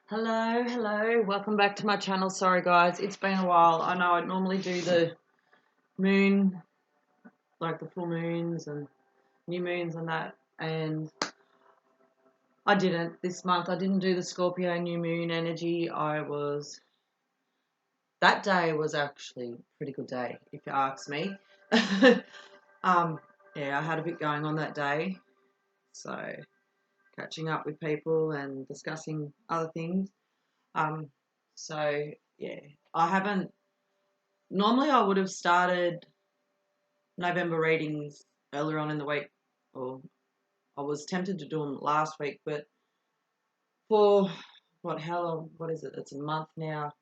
Hello, welcome back to my channel. Sorry guys, it's been a while. I know I normally do the moon, like the full moons and new moons and that, and I didn't this month. I didn't do the Scorpio new moon energy. That day was actually a pretty good day, if you ask me. um, yeah, I had a bit going on that day, so catching up with people and discussing other things. Um, so yeah, I haven't. Normally, I would have started November readings earlier on in the week, or I was tempted to do them last week, but for what is it? It's a month now.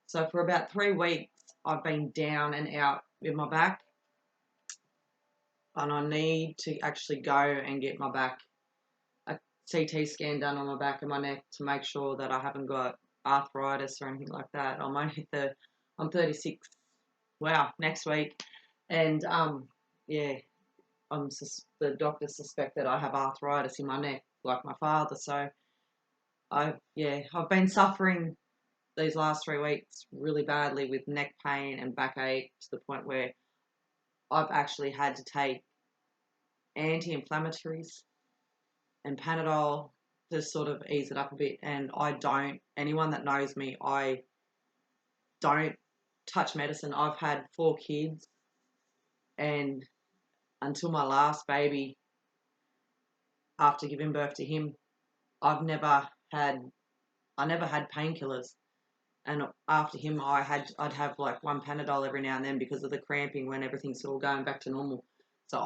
So for about 3 weeks, I've been down and out with my back, and I need to actually go and get my back, a CT scan done on my back and my neck to make sure that I haven't got arthritis or anything like that. I'm 36. Wow, next week, and yeah, the doctors suspect that I have arthritis in my neck, like my father. So I've been suffering these last 3 weeks really badly with neck pain and backache to the point where I've actually had to take anti-inflammatories and Panadol to sort of ease it up a bit. And anyone that knows me, I don't touch medicine. I've had 4 kids, and until my last baby, after giving birth to him, I've never had I never had painkillers, and after him, I'd have like one Panadol every now and then because of the cramping when everything's all going back to normal. So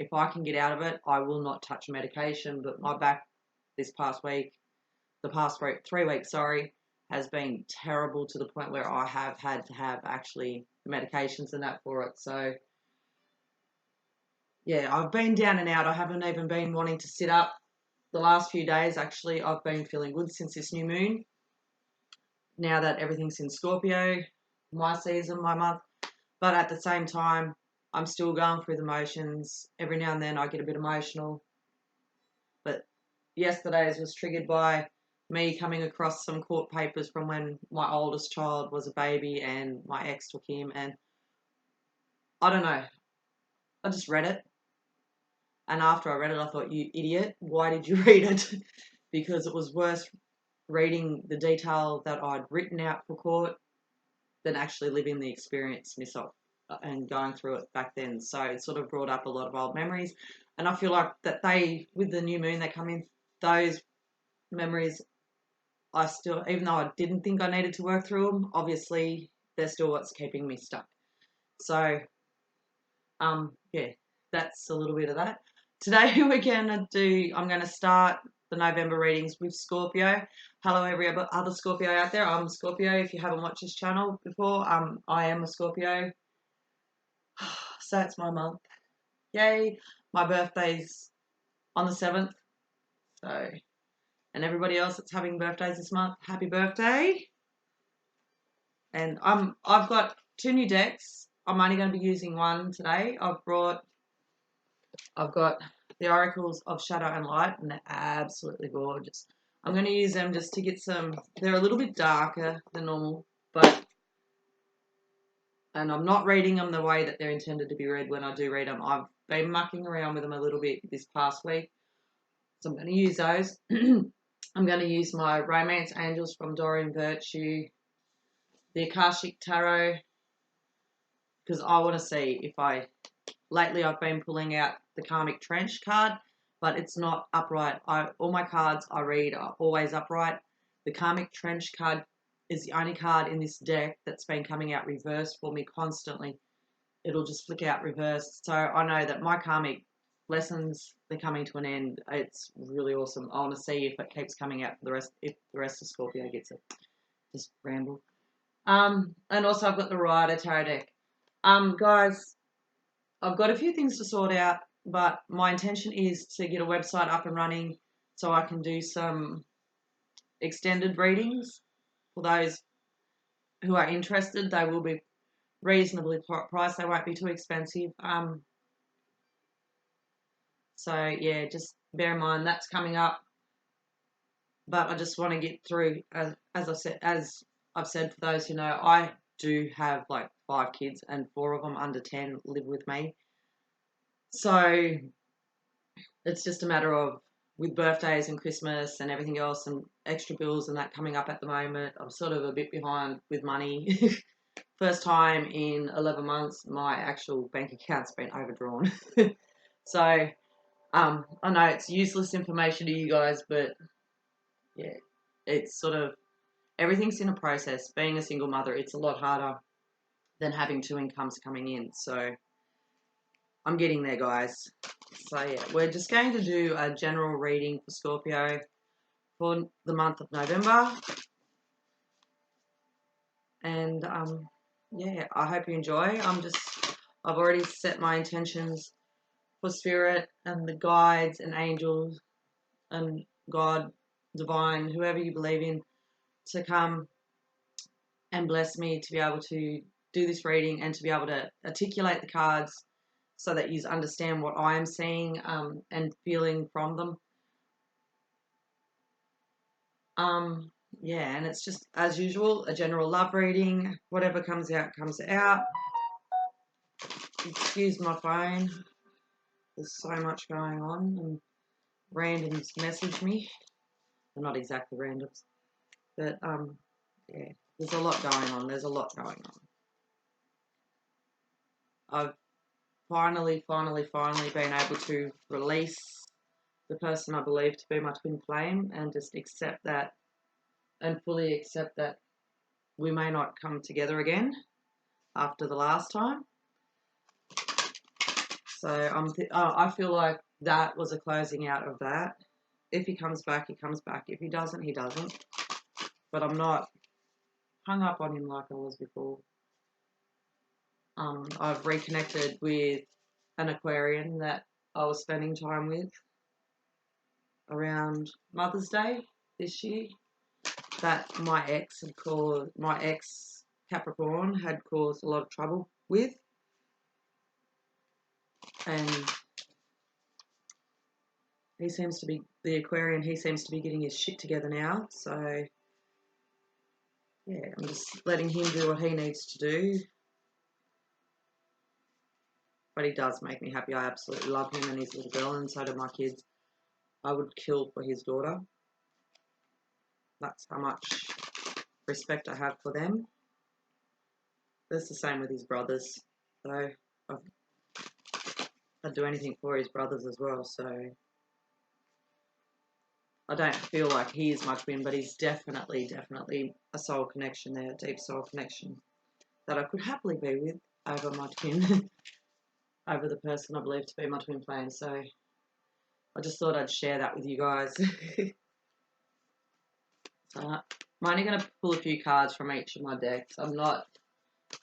if I can get out of it, I will not touch medication. But my back the past week, 3 weeks, sorry, has been terrible to the point where I have had to have actually medications and that for it. So yeah, I've been down and out. I haven't even been wanting to sit up the last few days. Actually, I've been feeling good since this new moon. Now that everything's in Scorpio, my season, my month. But at the same time, I'm still going through the motions. Every now and then I get a bit emotional. But yesterday's was triggered by me coming across some court papers from when my oldest child was a baby and my ex took him. And I don't know, I just read it. And after I read it, I thought, you idiot, why did you read it? Because it was worse reading the detail that I'd written out for court than actually living the experience myself and going through it back then. So it sort of brought up a lot of old memories. And I feel like that with the new moon, they come in, those memories, even though I didn't think I needed to work through them, obviously they're still what's keeping me stuck. So, yeah, that's a little bit of that. Today I'm going to start the November readings with Scorpio. Hello, every other Scorpio out there. I'm Scorpio. If you haven't watched this channel before, I am a Scorpio. So it's my month. Yay. My birthday's on the 7th. So, and everybody else that's having birthdays this month, happy birthday. And I've got 2 new decks. I'm only going to be using one today. I've got the Oracles of Shadow and Light, and they're absolutely gorgeous. I'm going to use them just to get they're a little bit darker than normal, and I'm not reading them the way that they're intended to be read when I do read them. I've been mucking around with them a little bit this past week, so I'm going to use those. I'm going to use my Romance Angels from Doreen Virtue, the Akashic Tarot, because I want to see lately I've been pulling out the Karmic Trench card, but it's not upright. All my cards I read are always upright. The Karmic Trench card is the only card in this deck that's been coming out reversed for me constantly. It'll just flick out reversed. So I know that my karmic lessons, they're coming to an end. It's really awesome. I want to see if it keeps coming out for if the rest of Scorpio gets it. Just ramble. And also I've got the Rider Tarot deck. Guys, I've got a few things to sort out, but my intention is to get a website up and running so I can do some extended readings for those who are interested. They will be reasonably priced. They won't be too expensive. So yeah, just bear in mind that's coming up but I just want to get through. As I've said, for those who know, I do have like 5 kids, and 4 of them under 10 live with me. So it's just a matter of, with birthdays and Christmas and everything else and extra bills and that coming up at the moment, I'm sort of a bit behind with money. First time in 11 months, my actual bank account's been overdrawn. So I know it's useless information to you guys, but yeah, it's sort of, everything's in a process. Being a single mother, it's a lot harder than having 2 incomes coming in. So I'm getting there, guys. So yeah, we're just going to do a general reading for Scorpio for the month of November. And yeah, I hope you enjoy. I've already set my intentions for spirit and the guides and angels and God, divine, whoever you believe in, to come and bless me to be able to do this reading and to be able to articulate the cards so that you understand what I am seeing and feeling from them. Yeah, and it's just, as usual, a general love reading. Whatever comes out, comes out. Excuse my phone. There's so much going on, and randoms message me. They're not exactly randoms, but yeah, there's a lot going on. There's a lot going on. I've finally been able to release the person I believe to be my twin flame and just accept that, and fully accept that we may not come together again after the last time. So I feel like that was a closing out of that. If he comes back, he comes back. If he doesn't, he doesn't. But I'm not hung up on him like I was before. I've reconnected with an Aquarian that I was spending time with around Mother's Day this year, that my ex Capricorn had caused a lot of trouble with. And the Aquarian, he seems to be getting his shit together now. So yeah, I'm just letting him do what he needs to do. But he does make me happy. I absolutely love him and his little girl, and so do my kids. I would kill for his daughter. That's how much respect I have for them. That's the same with his brothers. So I'd do anything for his brothers as well. So I don't feel like he is my twin, but he's definitely a soul connection there, a deep soul connection that I could happily be with over my twin, over the person I believe to be my twin flame. So I just thought I'd share that with you guys. So I'm only going to pull a few cards from each of my decks. I'm not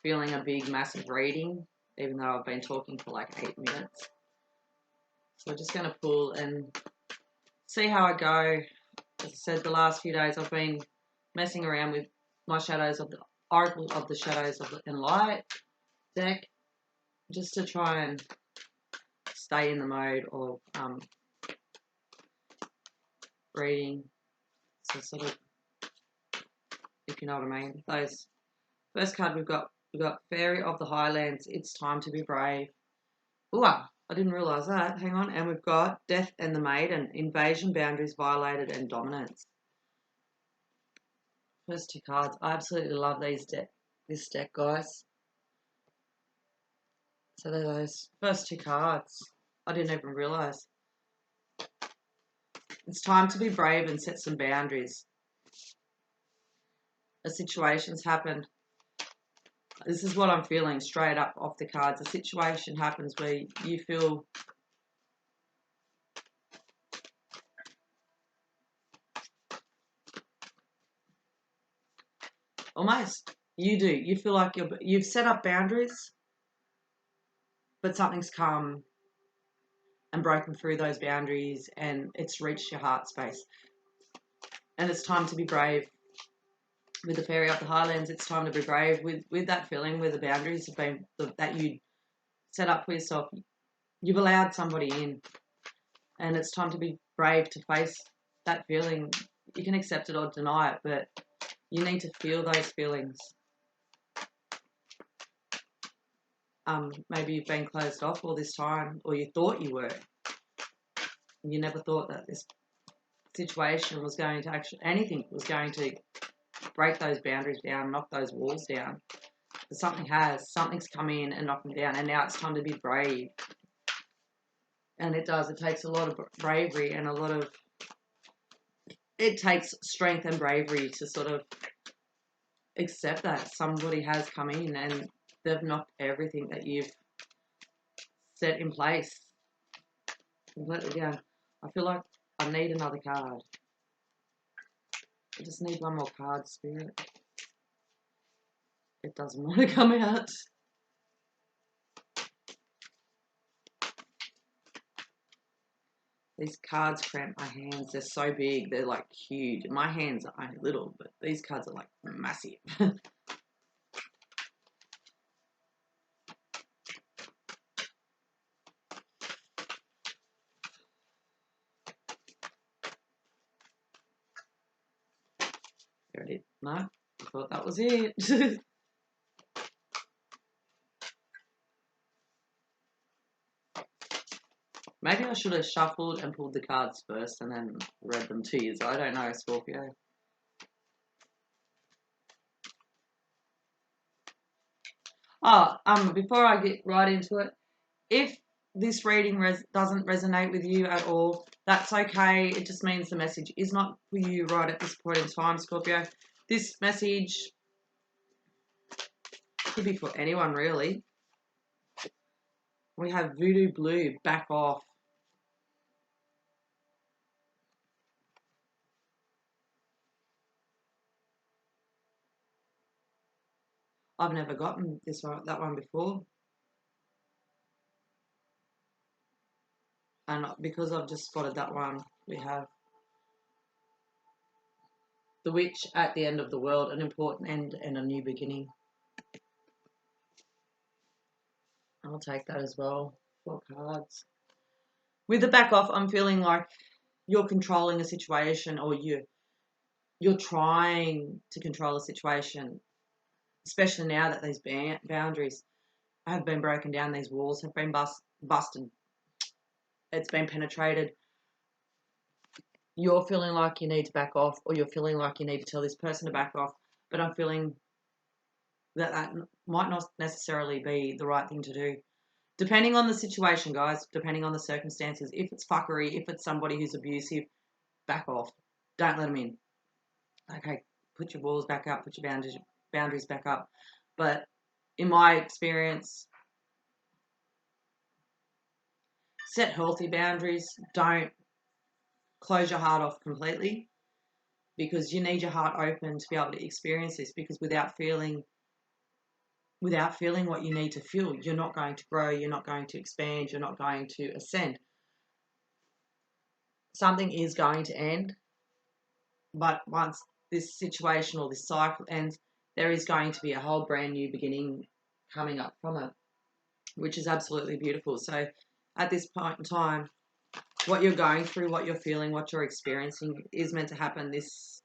feeling a big, massive reading, even though I've been talking for like 8 minutes. So I'm just going to pull and see how I go. As I said, the last few days I've been messing around with my shadows of the Oracle of the Shadows of and Light deck, just to try and stay in the mode of reading. So sort of, if you know what I mean. Those first card we've got Fairy of the Highlands. It's time to be brave. Ooh, I didn't realise that. Hang on. And we've got Death and the Maiden. Invasion, boundaries violated, and dominance. First 2 cards. I absolutely love this deck, guys. So they're those first 2 cards. I didn't even realise. It's time to be brave and set some boundaries. A situation's happened. This is what I'm feeling straight up off the cards. A situation happens where you feel almost, you feel like you've set up boundaries, but something's come and broken through those boundaries and it's reached your heart space. And it's time to be brave. With the Fairy of the Highlands, it's time to be brave with that feeling, where the boundaries have been that you set up for yourself. You've allowed somebody in, and it's time to be brave to face that feeling. You can accept it or deny it, but you need to feel those feelings. Maybe you've been closed off all this time, or you thought you were. You never thought that this situation was going to anything was going to break those boundaries down, knock those walls down. But something's come in and knocked them down, and now it's time to be brave. And it does. It takes a lot of bravery and it takes strength and bravery to sort of accept that somebody has come in and they've knocked everything that you've set in place completely down. I feel like I need another card. I just need one more card, Spirit. It doesn't want to come out. These cards cramp my hands. They're so big. They're like huge. My hands are only little, but these cards are like massive. There it is. No, I thought that was it. Maybe I should have shuffled and pulled the cards first and then read them to you. So I don't know, Scorpio. Before I get right into it, if this reading doesn't resonate with you at all, that's okay. It just means the message is not for you right at this point in time, Scorpio. This message could be for anyone, really. We have Voodoo Blue, back off. I've never gotten that one before. And because I've just spotted that one, we have the Witch at the end of the world, an important end and a new beginning. I'll take that as well. 4 cards. With the back off, I'm feeling like you're controlling a situation, or you're trying to control a situation, especially now that these boundaries have been broken down, these walls have been busted. It's been penetrated. You're feeling like you need to back off, or you're feeling like you need to tell this person to back off, but I'm feeling that might not necessarily be the right thing to do. Depending on the situation, guys, depending on the circumstances, if it's fuckery, if it's somebody who's abusive, back off. Don't let them in. Okay, put your walls back up, put your boundaries back up. But in my experience, set healthy boundaries. Don't close your heart off completely, because you need your heart open to be able to experience this, because without feeling what you need to feel, you're not going to grow, you're not going to expand, you're not going to ascend. Something is going to end, but once this situation or this cycle ends, there is going to be a whole brand new beginning coming up from it, which is absolutely beautiful. So at this point in time, what you're going through, what you're feeling, what you're experiencing is meant to happen. This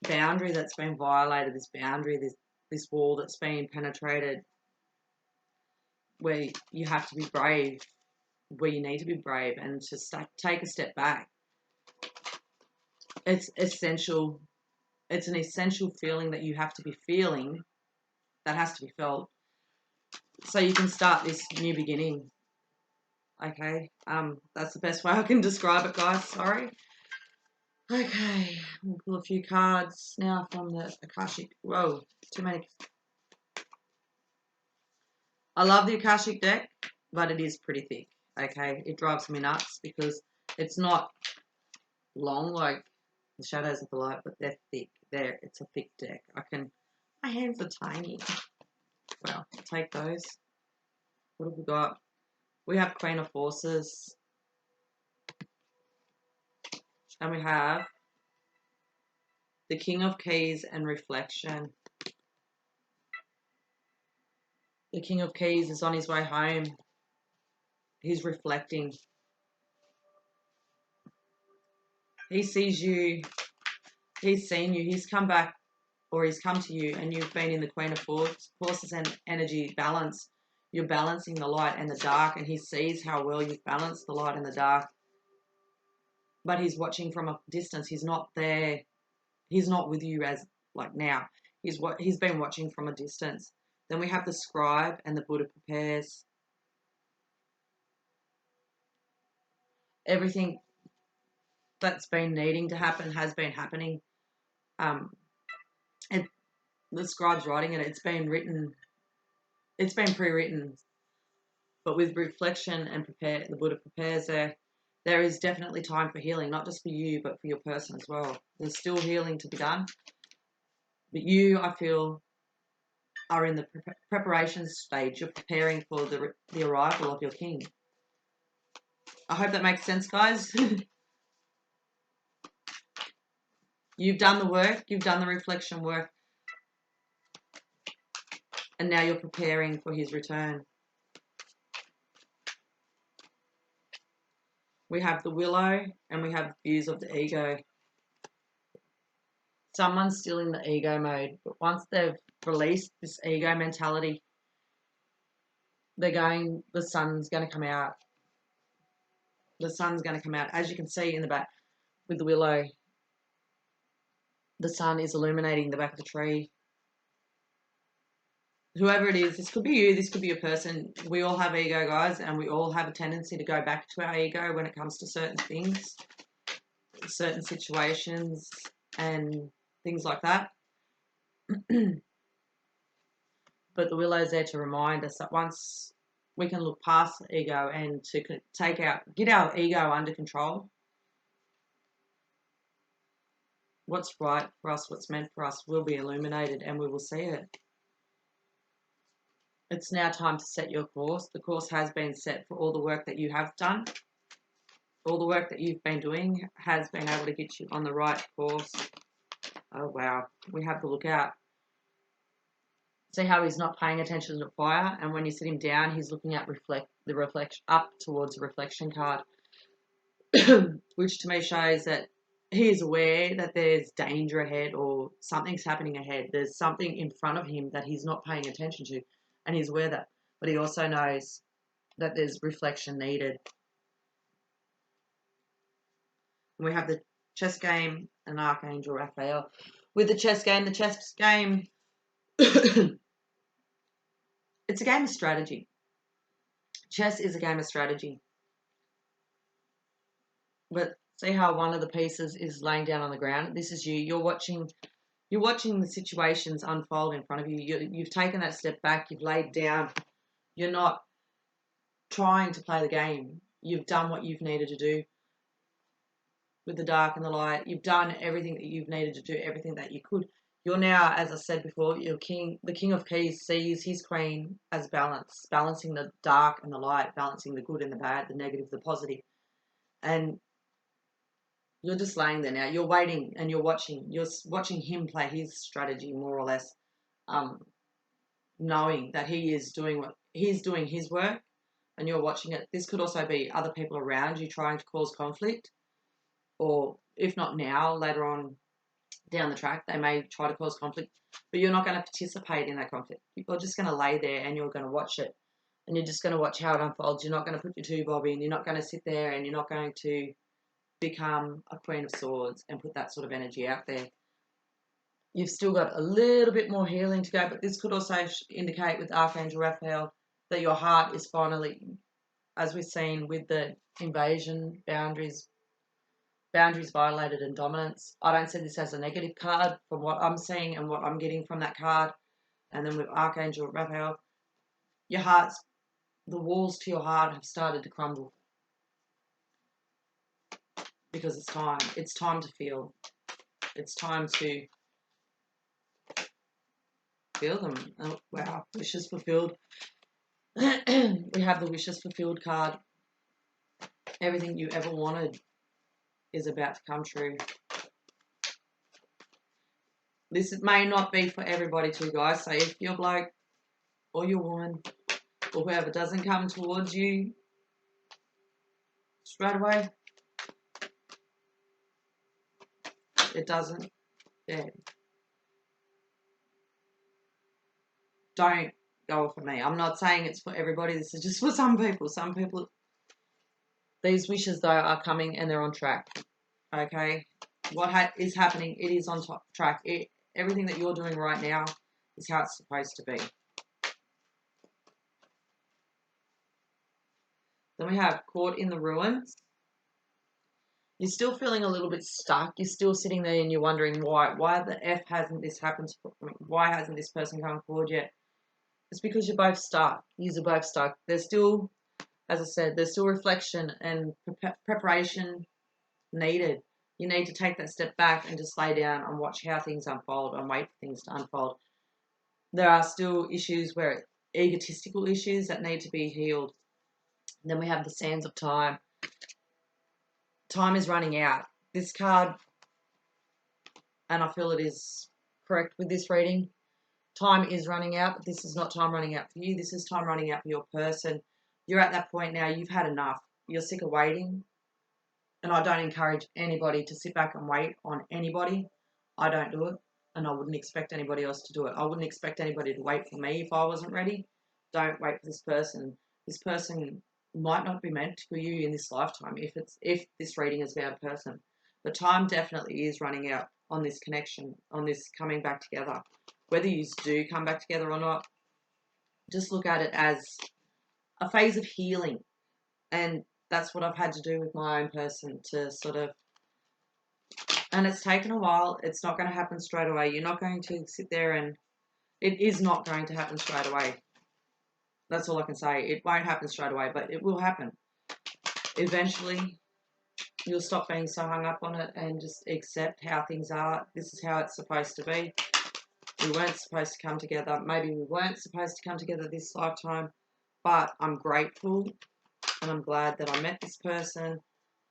boundary that's been violated, this boundary, this wall that's been penetrated, where you have to be brave, where you need to be brave and to take a step back. It's essential. It's an essential feeling that you have to be feeling, that has to be felt, so you can start this new beginning. Okay, that's the best way I can describe it, guys. Sorry. Okay, we'll pull a few cards now from the Akashic. Whoa, too many. I love the Akashic deck, but it is pretty thick. Okay, it drives me nuts because it's not long like the Shadows of the Light, but they're thick. It's a thick deck. My hands are tiny. Well, I'll take those. What have we got? We have Queen of Forces. And we have the King of Keys and Reflection. The King of Keys is on his way home. He's reflecting. He sees you. He's seen you. He's come back, or he's come to you, and you've been in the Queen of Forces and energy balance. You're balancing the light and the dark, and he sees how well you've balanced the light and the dark. But he's watching from a distance. He's not there. He's not with you as like now. He's been watching from a distance. Then we have the scribe and the Buddha prepares. Everything that's been needing to happen has been happening. And the scribe's writing it. It's been written. It's been pre-written. But with reflection and prepare, the Buddha prepares there is definitely time for healing, not just for you, but for your person as well. There's still healing to be done. But you, I feel, are in the preparation stage. You're preparing for the arrival of your king. I hope that makes sense, guys. You've done the work. You've done the reflection work. And now you're preparing for his return. We have the willow and we have views of the ego. Someone's still in the ego mode, but once they've released this ego mentality, the sun's going to come out. The sun's going to come out. As you can see in the back with the willow, the sun is illuminating the back of the tree. Whoever it is, this could be you, this could be a person. We all have ego, guys, and we all have a tendency to go back to our ego when it comes to certain things, certain situations, and things like that. But the willow's there to remind us that once we can look past the ego and to get our ego under control, what's right for us, what's meant for us will be illuminated and we will see it. It's now time to set your course. The course has been set for all the work that you have done. All the work that you've been doing has been able to get you on the right course. Oh, wow. We have the lookout. See how he's not paying attention to the fire, and when you sit him down, he's looking at the reflection up towards the reflection card, which to me shows that he is aware that there's danger ahead or something's happening ahead. There's something in front of him that he's not paying attention to, and he's aware of that. But he also knows that there's reflection needed. And we have the chess game and Archangel Raphael. With the chess game, it's a game of strategy. Chess is a game of strategy. But see how one of the pieces is laying down on the ground? This is you. You're watching the situations unfold in front of you. You've taken that step back. You've laid down. You're not trying to play the game. You've done what you've needed to do with the dark and the light. You've done everything that you've needed to do, everything that you could. You're now, as I said before, the King of Keys sees his queen as balance, balancing the dark and the light, balancing the good and the bad, the negative, the positive. And you're just laying there now. You're waiting and you're watching him play his strategy, more or less, knowing that he's doing his work and you're watching it. This could also be other people around you trying to cause conflict, or if not now, later on down the track, they may try to cause conflict, but you're not going to participate in that conflict. You're just going to lay there and you're going to watch it, and you're just going to watch how it unfolds. You're not going to put your two bob in. You're not going to sit there and you're not going to become a Queen of Swords and put that sort of energy out there. You've still got a little bit more healing to go, but this could also indicate with Archangel Raphael that your heart is finally, as we've seen with the invasion, boundaries violated and dominance. I don't see this as a negative card from what I'm seeing and what I'm getting from that card. And then with Archangel Raphael, the walls to your heart have started to crumble. Because it's time. It's time to feel. It's time to feel them. Oh, wow. Wishes fulfilled. We have the wishes fulfilled card. Everything you ever wanted is about to come true. This may not be for everybody too, guys. So if your bloke or your woman or whoever doesn't come towards you straight away, It doesn't, yeah. Don't go for me. I'm not saying it's for everybody. This is just for some people. Some people, these wishes, though, are coming and they're on track. Okay? What is happening, it is on track. Everything that you're doing right now is how it's supposed to be. Then we have caught in the ruins. You're still feeling a little bit stuck. You're still sitting there and you're wondering why the F hasn't this happened to me? Why hasn't this person come forward yet? It's because you're both stuck. You're both stuck. There's still, as I said, there's still reflection and preparation needed. You need to take that step back and just lay down and watch how things unfold and wait for things to unfold. There are still issues where egotistical issues that need to be healed. And then we have the sands of time. Time is running out. This card, and I feel it is correct with this reading, time is running out, but this is not time running out for you. This is time running out for your person. You're at that point now. You've had enough. You're sick of waiting. And I don't encourage anybody to sit back and wait on anybody. I don't do it. And I wouldn't expect anybody else to do it. I wouldn't expect anybody to wait for me if I wasn't ready. Don't wait for this person. This person might not be meant for you in this lifetime if this reading is about a person. But time definitely is running out on this connection, on this coming back together. Whether you do come back together or not, just look at it as a phase of healing. And that's what I've had to do with my own person to sort of, and it's taken a while. It's not going to happen straight away. You're not going to sit there and it is not going to happen straight away. That's all I can say. It won't happen straight away, but it will happen. Eventually, you'll stop being so hung up on it and just accept how things are. This is how it's supposed to be. We weren't supposed to come together. Maybe we weren't supposed to come together this lifetime, but I'm grateful and I'm glad that I met this person,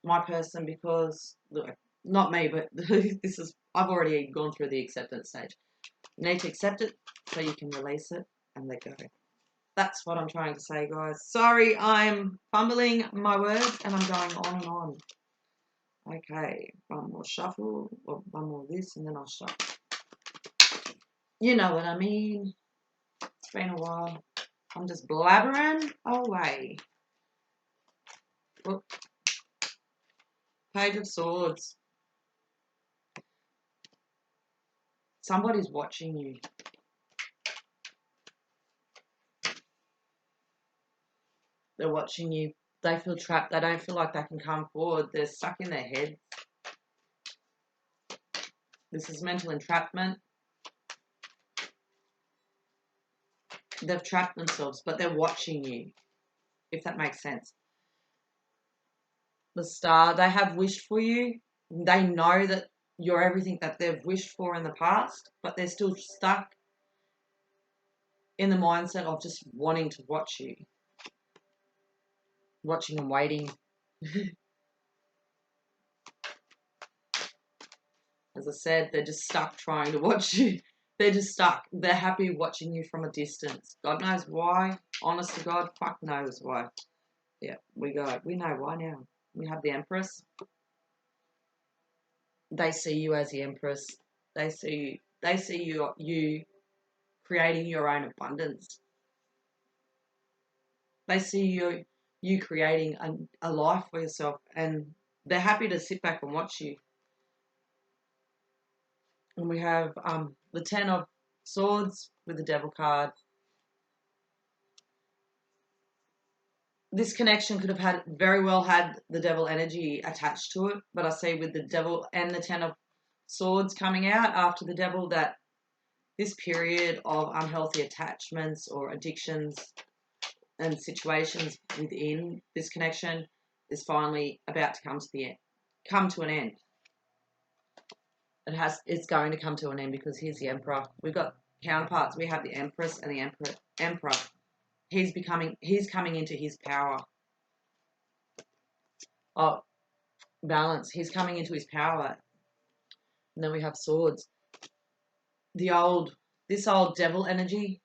my person, because, look, not me, but this is, I've already gone through the acceptance stage. You need to accept it so you can release it and let go. That's what I'm trying to say, guys. Sorry, I'm fumbling my words and I'm going on and on. Okay, one more shuffle, or one more this, and then I'll shuffle. You know what I mean. It's been a while. I'm just blabbering away. Whoop. Page of Swords. Somebody's watching you. They're watching you. They feel trapped. They don't feel like they can come forward. They're stuck in their head. This is mental entrapment. They've trapped themselves, but they're watching you, if that makes sense. The Star, they have wished for you. They know that you're everything that they've wished for in the past, but they're still stuck in the mindset of just wanting to watch you. Watching and waiting. As I said, they're just stuck trying to watch you. They're just stuck. They're happy watching you from a distance. God knows why. Honest to God, fuck knows why. Yeah, we know why now. We have the Empress. They see you as the Empress. They see you creating your own abundance. They see you creating a life for yourself, and they're happy to sit back and watch you. And we have the Ten of Swords with the Devil card. This connection could have very well had the devil energy attached to it, but I see with the devil and the Ten of Swords coming out after the devil that this period of unhealthy attachments or addictions and situations within this connection is finally about to come to an end. It's going to come to an end because here's the Emperor. We've got counterparts. We have the Empress and the Emperor. He's coming into his power. Oh, balance. He's coming into his power. And then we have Swords. This old devil energy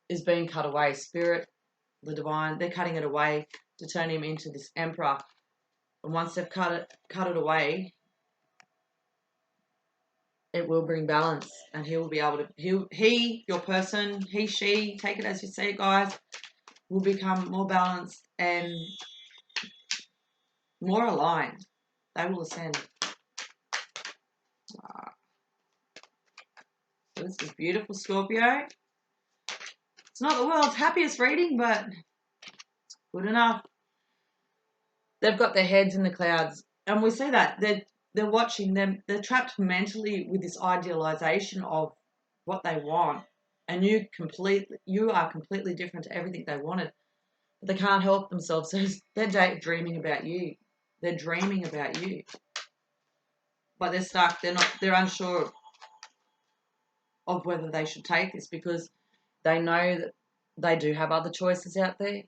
is being cut away. Spirit, the divine, they're cutting it away to turn him into this Emperor. And once they've cut it away, it will bring balance, and he will be able to, he, your person, he, she, take it as you see it, guys, will become more balanced and more aligned. They will ascend. So this is beautiful, Scorpio. It's not the world's happiest reading, but it's good enough. They've got their heads in the clouds, and we see that they're watching them. They're trapped mentally with this idealization of what they want, and you are completely different to everything they wanted. But they can't help themselves, so they're dreaming about you. They're dreaming about you, but they're stuck. They're unsure of whether they should take this, because they know that they do have other choices out there,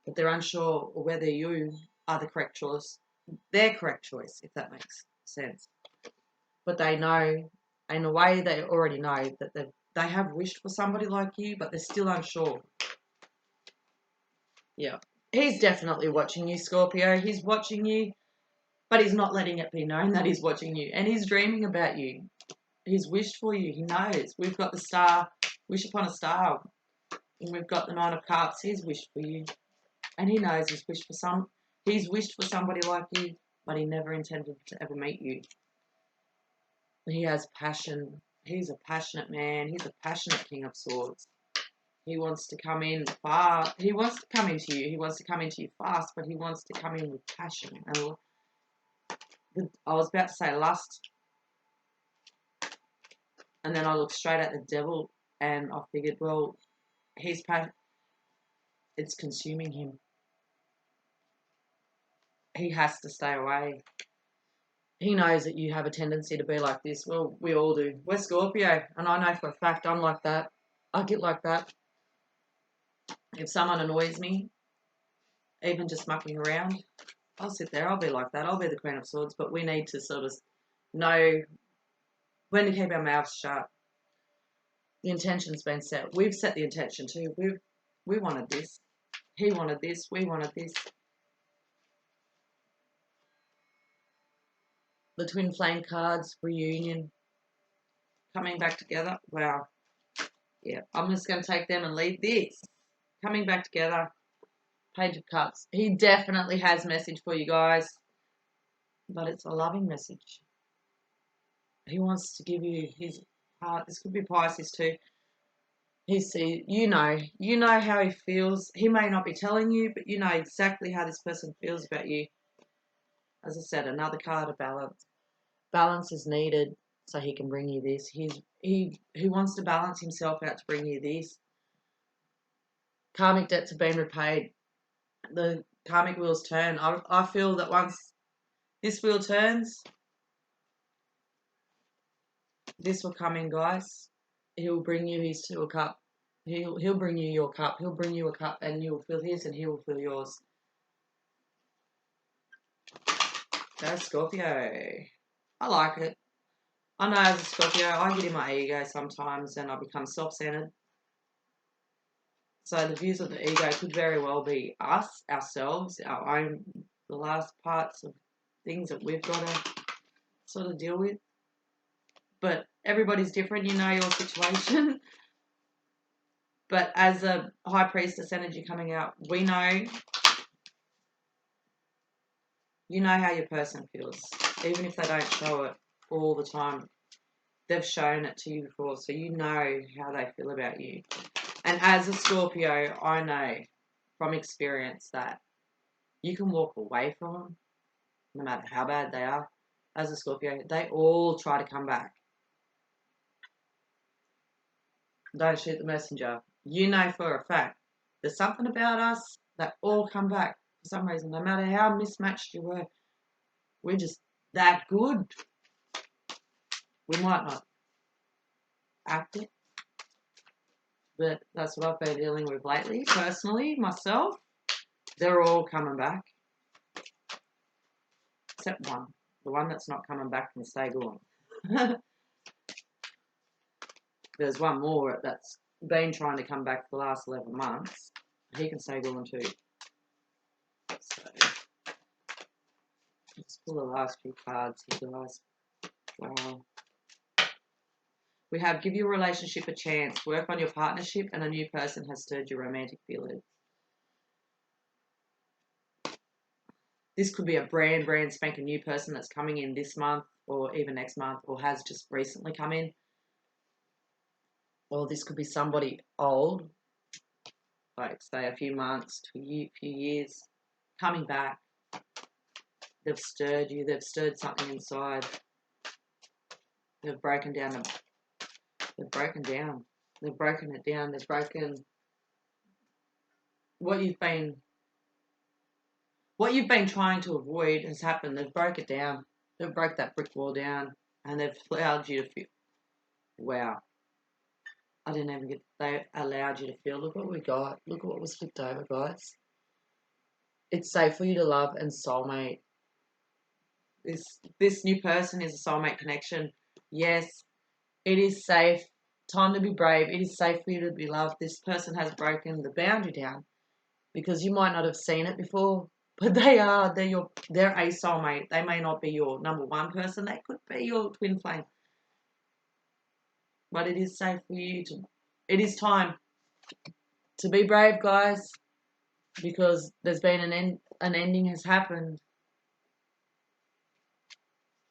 but they're unsure whether you are the correct choice, their correct choice, if that makes sense. But they know, in a way, they already know that they have wished for somebody like you, but they're still unsure. Yeah. He's definitely watching you, Scorpio. He's watching you, but he's not letting it be known that he's watching you. And he's dreaming about you. He's wished for you. He knows. We've got the star, wish upon a star. And we've got the Nine of Cups. He's wished for you. And he knows he's wished for somebody like you, but he never intended to ever meet you. He has passion. He's a passionate man. He's a passionate King of Swords. He wants to come in far. He wants to come into you. He wants to come into you fast, but he wants to come in with passion. And I was about to say lust, and then I looked straight at the devil, and I figured, well, his passion, it's consuming him. He has to stay away. He knows that you have a tendency to be like this. Well, we all do. We're Scorpio, and I know for a fact I'm like that. I get like that. If someone annoys me, even just mucking around, I'll sit there. I'll be like that. I'll be the Queen of Swords, but we need to sort of know when to keep our mouths shut. The intention's been set. We've set the intention too. We wanted this. He wanted this. We wanted this. The twin flame cards, reunion, coming back together. Wow. Yeah, I'm just going to take them and leave this. Coming back together. Page of Cups. He definitely has a message for you guys, but it's a loving message. He wants to give you his heart. This could be Pisces too. You know how he feels. He may not be telling you, but you know exactly how this person feels about you. As I said, another card of balance. Balance is needed so he can bring you this. He wants to balance himself out to bring you this. Karmic debts have been repaid. The karmic wheels turn. I feel that once this wheel turns, this will come in, guys. He'll bring you his Two of Cups. He'll bring you your cup. He'll bring you a cup, and you'll fill his, and he will fill yours. That's Scorpio. I like it. I know as a Scorpio, I get in my ego sometimes, and I become self-centered. So the views of the ego could very well be us, ourselves, our own, the last parts of things that we've got to sort of deal with. But everybody's different, you know your situation. But as a high priestess energy coming out, we know, you know how your person feels. Even if they don't show it all the time, they've shown it to you before, so you know how they feel about you. And as a Scorpio, I know from experience that you can walk away from them, no matter how bad they are. As a Scorpio, they all try to come back. Don't shoot the messenger. You know for a fact there's something about us that all come back for some reason, no matter how mismatched you were. We're just that good. We might not act it, but that's what I've been dealing with lately, personally, myself. They're all coming back. Except one. The one that's not coming back can stay gone. There's one more that's been trying to come back for the last 11 months. He can stay gone too. So, let's pull the last few cards here, guys. Wow. We have give your relationship a chance, work on your partnership, and a new person has stirred your romantic feelings. This could be a brand spanking new person that's coming in this month or even next month or has just recently come in. Or this could be somebody old, like say a few months to a few years, coming back. They've stirred you. They've stirred something inside. They've broken down. They've broken down. They've broken it down. They've broken what you've been trying to avoid has happened. They've broke it down. They've broke that brick wall down, and they've allowed you to feel. Wow. I didn't even get. They allowed you to feel. Look what we got. Look at what was flipped over, guys. It's safe for you to love and soulmate. This new person is a soulmate connection. Yes, it is safe. Time to be brave. It is safe for you to be loved. This person has broken the boundary down because you might not have seen it before, but they're a soulmate. They may not be your number one person. They could be your twin flame. But it is safe for you to. It is time to be brave, guys, because there's been an ending has happened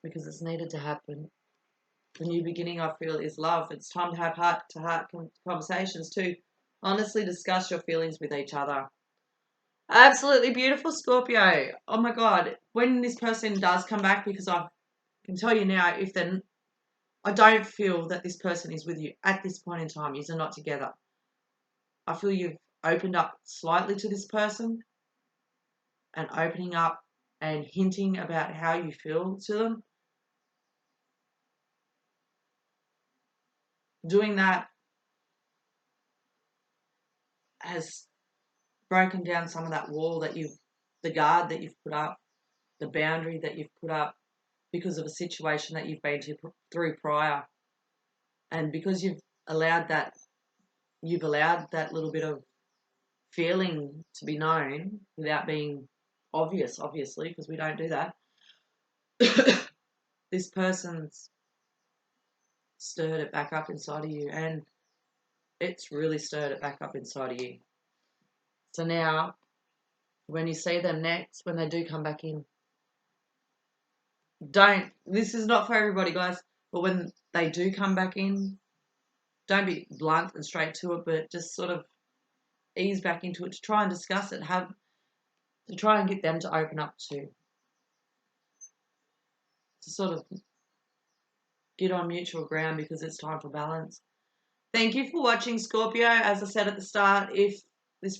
because it's needed to happen. The new beginning, I feel, is love. It's time to have heart-to-heart conversations to honestly discuss your feelings with each other. Absolutely beautiful, Scorpio. Oh my God, when this person does come back, because I can tell you now, I don't feel that this person is with you at this point in time. You're not together. I feel you've opened up slightly to this person and opening up and hinting about how you feel to them. Doing that has broken down some of that wall the guard that you've put up, the boundary that you've put up because of a situation that you've been through prior. And because you've allowed that little bit of feeling to be known without being obvious, obviously, because we don't do that. This person's stirred it back up inside of you, and it's really stirred it back up inside of you. So now, when you see them next, when they do come back in, this is not for everybody, guys, but when they do come back in, don't be blunt and straight to it, but just sort of ease back into it to try and discuss it, to try and get them to open up to sort of get on mutual ground because it's time for balance. Thank you for watching, Scorpio. As I said at the start, if this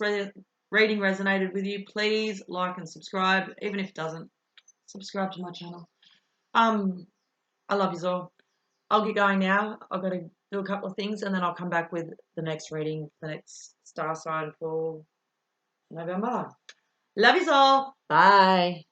reading resonated with you, please like and subscribe. Even if it doesn't, subscribe to my channel. I love you all. I'll get going now. I've got to do a couple of things and then I'll come back with the next reading, the next star sign for November. Love you all. Bye.